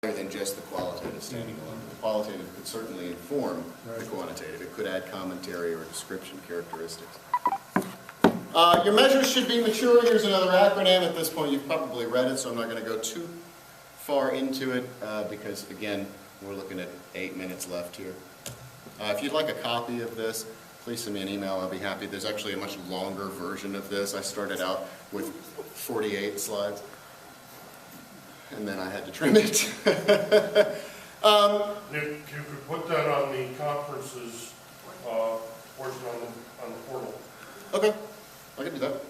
than just the qualitative standing alone. The qualitative could certainly inform the quantitative. It could add commentary or description characteristics. Your measures should be mature. Here's another acronym. At this point, you've probably read it, so I'm not going to go too far into it because, again, we're looking at 8 minutes left here. If you'd like a copy of this, please send me an email. I'll be happy. There's actually a much longer version of this. I started out with 48 slides, and then I had to trim it. Nick, you could put that on the conferences portion on the portal. Okay, I can do that.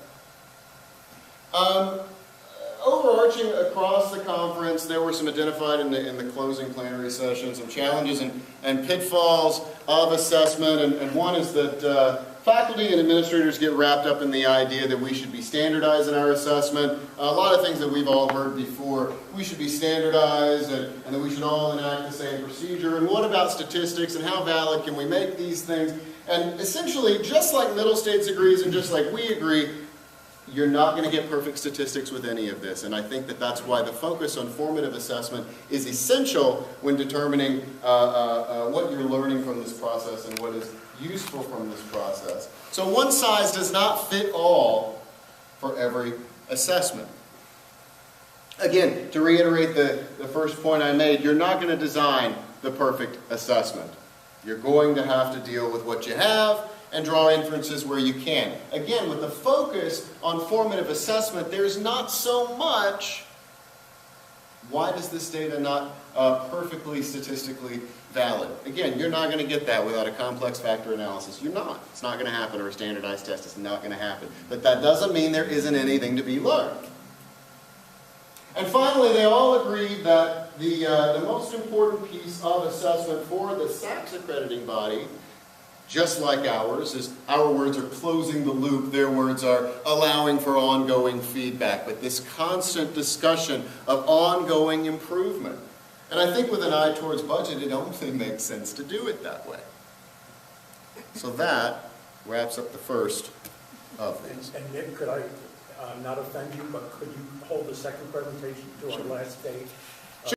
Overarching across the conference, there were some identified in the closing plenary session, some challenges and pitfalls of assessment, and one is that faculty and administrators get wrapped up in the idea that we should be standardizing our assessment. A lot of things that we've all heard before. We should be standardized and that we should all enact the same procedure. And what about statistics and how valid can we make these things? And essentially, just like Middle States agrees and just like we agree, you're not going to get perfect statistics with any of this. And I think that that's why the focus on formative assessment is essential when determining what you're learning from this process and what is useful from this process. So one size does not fit all for every assessment. Again, to reiterate the first point I made, you're not going to design the perfect assessment. You're going to have to deal with what you have and draw inferences where you can. Again, with the focus on formative assessment, there's not so much, why does this data not perfectly statistically valid? Again, you're not going to get that without a complex factor analysis. You're not. It's not going to happen, or a standardized test is not going to happen. But that doesn't mean there isn't anything to be learned. And finally, they all agreed that the most important piece of assessment for the SACS accrediting body, just like ours, is our words are closing the loop, their words are allowing for ongoing feedback, but this constant discussion of ongoing improvement. And I think with an eye towards budget, it only makes sense to do it that way. So that wraps up the first of these. And Nick, could I not offend you, but could you hold the second presentation to our last date?